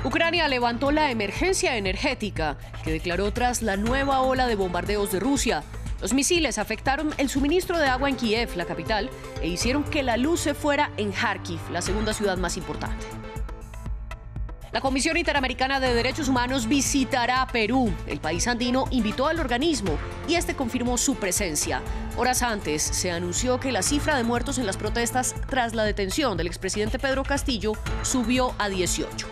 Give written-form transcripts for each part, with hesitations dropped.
Ucrania levantó la emergencia energética que declaró tras la nueva ola de bombardeos de Rusia. Los misiles afectaron el suministro de agua en Kiev, la capital, e hicieron que la luz se fuera en Kharkiv, la segunda ciudad más importante. La Comisión Interamericana de Derechos Humanos visitará Perú. El país andino invitó al organismo y este confirmó su presencia. Horas antes se anunció que la cifra de muertos en las protestas tras la detención del expresidente Pedro Castillo subió a 18.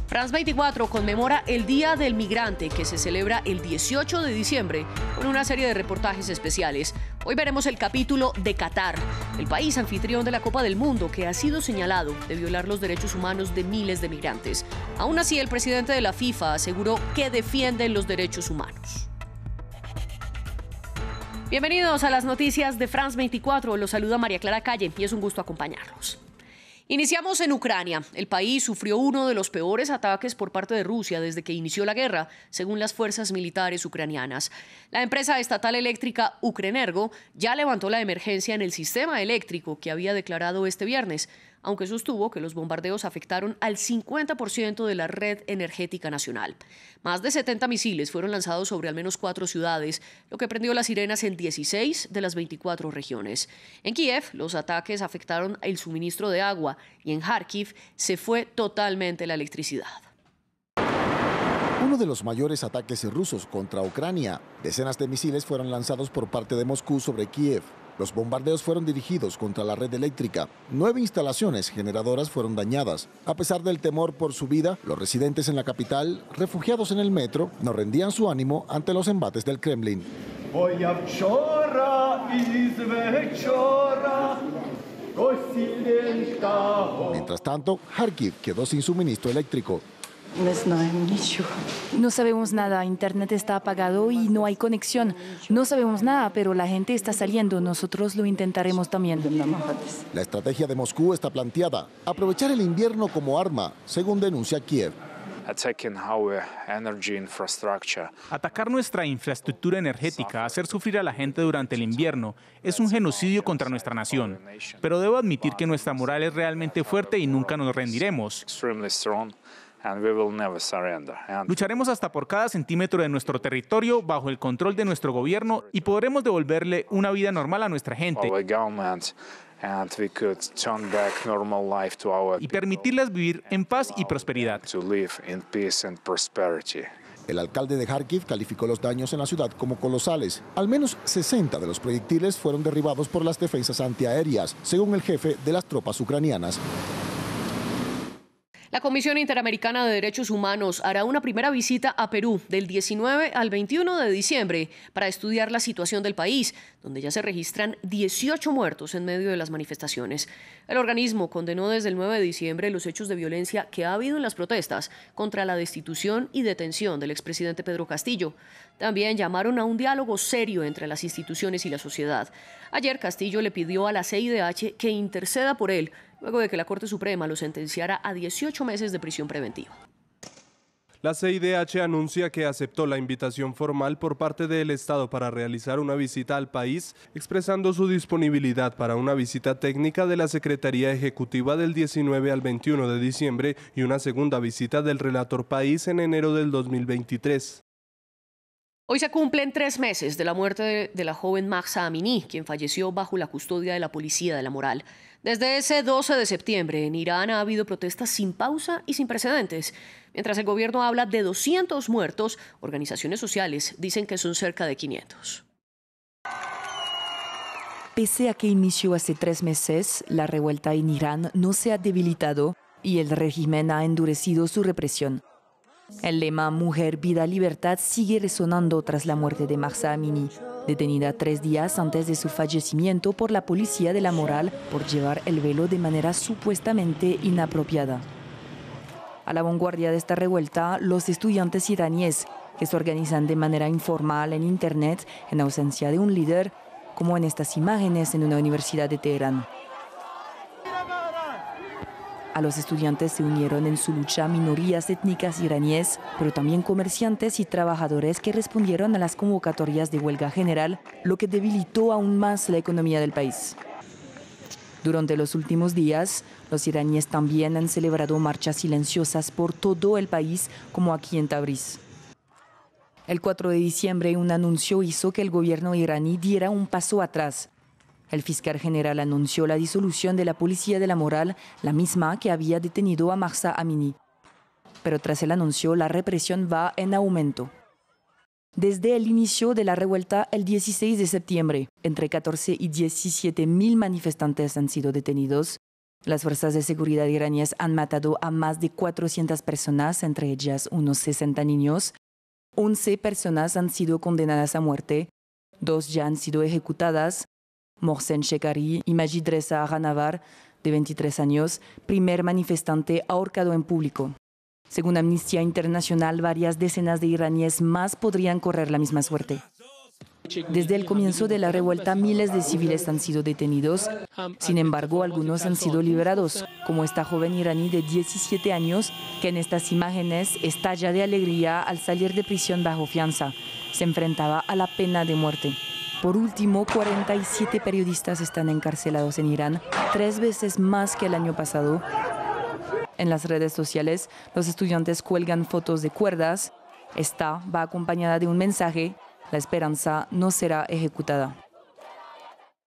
France 24 conmemora el Día del Migrante, que se celebra el 18 de diciembre, con una serie de reportajes especiales. Hoy veremos el capítulo de Qatar, el país anfitrión de la Copa del Mundo, que ha sido señalado de violar los derechos humanos de miles de migrantes. Aún así, el presidente de la FIFA aseguró que defienden los derechos humanos. Bienvenidos a las noticias de France 24. Los saluda María Clara Calle y es un gusto acompañarlos. Iniciamos en Ucrania. El país sufrió uno de los peores ataques por parte de Rusia desde que inició la guerra, según las fuerzas militares ucranianas. La empresa estatal eléctrica Ukrenergo ya levantó la emergencia en el sistema eléctrico que había declarado este viernes, aunque sostuvo que los bombardeos afectaron al 50% de la red energética nacional. Más de 70 misiles fueron lanzados sobre al menos 4 ciudades, lo que prendió las sirenas en 16 de las 24 regiones. En Kiev, los ataques afectaron el suministro de agua y en Kharkiv se fue totalmente la electricidad. Uno de los mayores ataques rusos contra Ucrania. Decenas de misiles fueron lanzados por parte de Moscú sobre Kiev. Los bombardeos fueron dirigidos contra la red eléctrica. 9 instalaciones generadoras fueron dañadas. A pesar del temor por su vida, los residentes en la capital, refugiados en el metro, no rendían su ánimo ante los embates del Kremlin. Mientras tanto, Kharkiv quedó sin suministro eléctrico. No sabemos nada, internet está apagado y no hay conexión. No sabemos nada, pero la gente está saliendo, nosotros lo intentaremos también. La estrategia de Moscú está planteada, aprovechar el invierno como arma, según denuncia Kiev. Atacar nuestra infraestructura energética, hacer sufrir a la gente durante el invierno, es un genocidio contra nuestra nación. Pero debo admitir que nuestra moral es realmente fuerte y nunca nos rendiremos. Lucharemos hasta por cada centímetro de nuestro territorio bajo el control de nuestro gobierno y podremos devolverle una vida normal a nuestra gente y permitirles vivir en paz y prosperidad. El alcalde de Kharkiv calificó los daños en la ciudad como colosales. Al menos 60 de los proyectiles fueron derribados por las defensas antiaéreas, según el jefe de las tropas ucranianas. La Comisión Interamericana de Derechos Humanos hará una primera visita a Perú del 19 al 21 de diciembre para estudiar la situación del país, donde ya se registran 18 muertos en medio de las manifestaciones. El organismo condenó desde el 9 de diciembre los hechos de violencia que ha habido en las protestas contra la destitución y detención del expresidente Pedro Castillo. También llamaron a un diálogo serio entre las instituciones y la sociedad. Ayer Castillo le pidió a la CIDH que interceda por él, luego de que la Corte Suprema lo sentenciara a 18 meses de prisión preventiva. La CIDH anuncia que aceptó la invitación formal por parte del Estado para realizar una visita al país, expresando su disponibilidad para una visita técnica de la Secretaría Ejecutiva del 19 al 21 de diciembre y una segunda visita del relator país en enero del 2023. Hoy se cumplen 3 meses de la muerte de la joven Mahsa Amini, quien falleció bajo la custodia de la Policía de la Moral. Desde ese 12 de septiembre en Irán ha habido protestas sin pausa y sin precedentes. Mientras el gobierno habla de 200 muertos, organizaciones sociales dicen que son cerca de 500. Pese a que inició hace 3 meses, la revuelta en Irán no se ha debilitado y el régimen ha endurecido su represión. El lema Mujer, Vida, Libertad sigue resonando tras la muerte de Mahsa Amini, detenida 3 días antes de su fallecimiento por la Policía de la Moral por llevar el velo de manera supuestamente inapropiada. A la vanguardia de esta revuelta, los estudiantes iraníes, que se organizan de manera informal en Internet en ausencia de un líder, como en estas imágenes en una universidad de Teherán. A los estudiantes se unieron en su lucha minorías étnicas iraníes, pero también comerciantes y trabajadores que respondieron a las convocatorias de huelga general, lo que debilitó aún más la economía del país. Durante los últimos días, los iraníes también han celebrado marchas silenciosas por todo el país, como aquí en Tabriz. El 4 de diciembre, un anuncio hizo que el gobierno iraní diera un paso atrás. El fiscal general anunció la disolución de la Policía de la Moral, la misma que había detenido a Mahsa Amini. Pero tras el anuncio, la represión va en aumento. Desde el inicio de la revuelta, el 16 de septiembre, entre 14 y 17 mil manifestantes han sido detenidos. Las fuerzas de seguridad iraníes han matado a más de 400 personas, entre ellas unos 60 niños. 11 personas han sido condenadas a muerte, 2 ya han sido ejecutadas. Mohsen Shekari y Majid Reza Ghanavar, de 23 años, primer manifestante ahorcado en público. Según Amnistía Internacional, varias decenas de iraníes más podrían correr la misma suerte. Desde el comienzo de la revuelta, miles de civiles han sido detenidos. Sin embargo, algunos han sido liberados, como esta joven iraní de 17 años, que en estas imágenes estalla de alegría al salir de prisión bajo fianza. Se enfrentaba a la pena de muerte. Por último, 47 periodistas están encarcelados en Irán, 3 veces más que el año pasado. En las redes sociales, los estudiantes cuelgan fotos de cuerdas. Esta va acompañada de un mensaje: la esperanza no será ejecutada.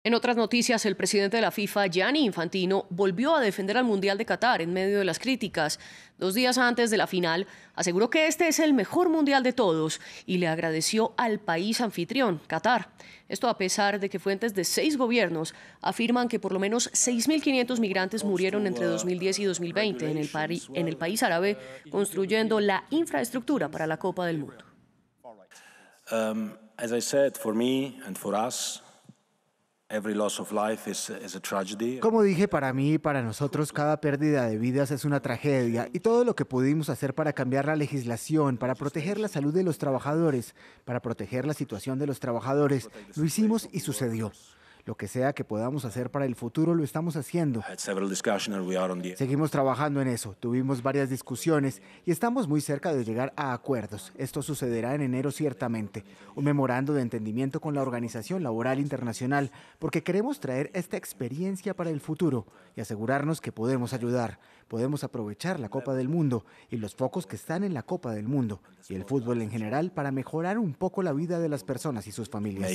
En otras noticias, el presidente de la FIFA, Gianni Infantino, volvió a defender al Mundial de Qatar en medio de las críticas. 2 días antes de la final, aseguró que este es el mejor Mundial de todos y le agradeció al país anfitrión, Qatar. Esto a pesar de que fuentes de 6 gobiernos afirman que por lo menos 6.500 migrantes murieron entre 2010 y 2020 en el país árabe, construyendo la infraestructura para la Copa del Mundo. As I said, for me and for us, every loss of life is a tragedy. Como dije, para mí y para nosotros cada pérdida de vidas es una tragedia, y todo lo que pudimos hacer para cambiar la legislación, para proteger la salud de los trabajadores, para proteger la situación de los trabajadores, lo hicimos y sucedió. Lo que sea que podamos hacer para el futuro lo estamos haciendo. Seguimos trabajando en eso, tuvimos varias discusiones y estamos muy cerca de llegar a acuerdos. Esto sucederá en enero ciertamente. Un memorando de entendimiento con la Organización Laboral Internacional, porque queremos traer esta experiencia para el futuro y asegurarnos que podemos ayudar. Podemos aprovechar la Copa del Mundo y los pocos que están en la Copa del Mundo y el fútbol en general para mejorar un poco la vida de las personas y sus familias.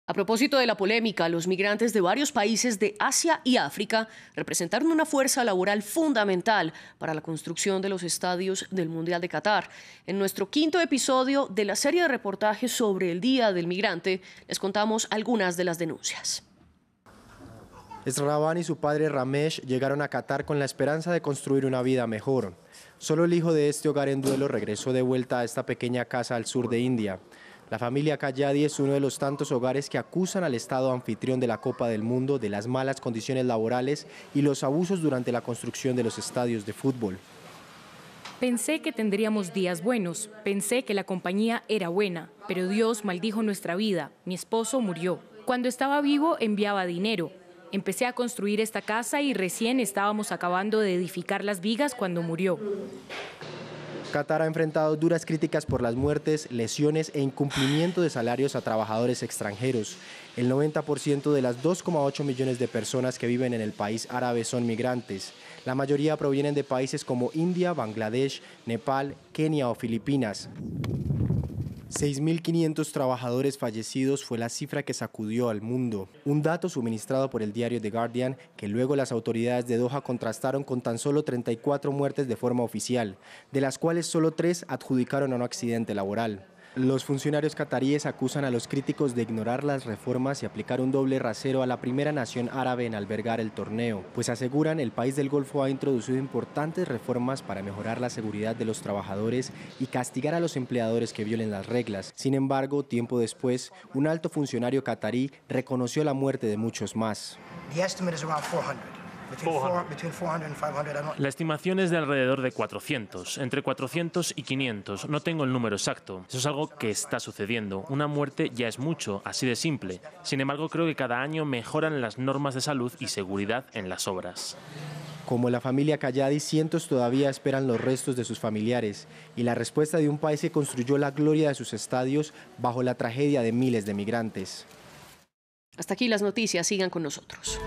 A propósito de la polémica, los migrantes de varios países de Asia y África representaron una fuerza laboral fundamental para la construcción de los estadios del Mundial de Qatar. En nuestro 5º episodio de la serie de reportajes sobre el Día del Migrante, les contamos algunas de las denuncias. Esraban y su padre Ramesh llegaron a Qatar con la esperanza de construir una vida mejor. Solo el hijo de este hogar en duelo regresó de vuelta a esta pequeña casa al sur de India. La familia Kayadi es uno de los tantos hogares que acusan al Estado anfitrión de la Copa del Mundo de las malas condiciones laborales y los abusos durante la construcción de los estadios de fútbol. Pensé que tendríamos días buenos, pensé que la compañía era buena, pero Dios maldijo nuestra vida. Mi esposo murió. Cuando estaba vivo enviaba dinero. Empecé a construir esta casa y recién estábamos acabando de edificar las vigas cuando murió. Qatar ha enfrentado duras críticas por las muertes, lesiones e incumplimiento de salarios a trabajadores extranjeros. El 90% de las 2,8 millones de personas que viven en el país árabe son migrantes. La mayoría provienen de países como India, Bangladesh, Nepal, Kenia o Filipinas. 6.500 trabajadores fallecidos fue la cifra que sacudió al mundo. Un dato suministrado por el diario The Guardian, que luego las autoridades de Doha contrastaron con tan solo 34 muertes de forma oficial, de las cuales solo 3 adjudicaron a un accidente laboral. Los funcionarios cataríes acusan a los críticos de ignorar las reformas y aplicar un doble rasero a la primera nación árabe en albergar el torneo, pues aseguran el país del Golfo ha introducido importantes reformas para mejorar la seguridad de los trabajadores y castigar a los empleadores que violen las reglas. Sin embargo, tiempo después, un alto funcionario catarí reconoció la muerte de muchos más. La estimación es de alrededor de 400, entre 400 y 500, no tengo el número exacto. Eso es algo que está sucediendo. Una muerte ya es mucho, así de simple. Sin embargo, creo que cada año mejoran las normas de salud y seguridad en las obras. Como la familia Kayadi, cientos todavía esperan los restos de sus familiares y la respuesta de un país que construyó la gloria de sus estadios bajo la tragedia de miles de migrantes. Hasta aquí las noticias, sigan con nosotros.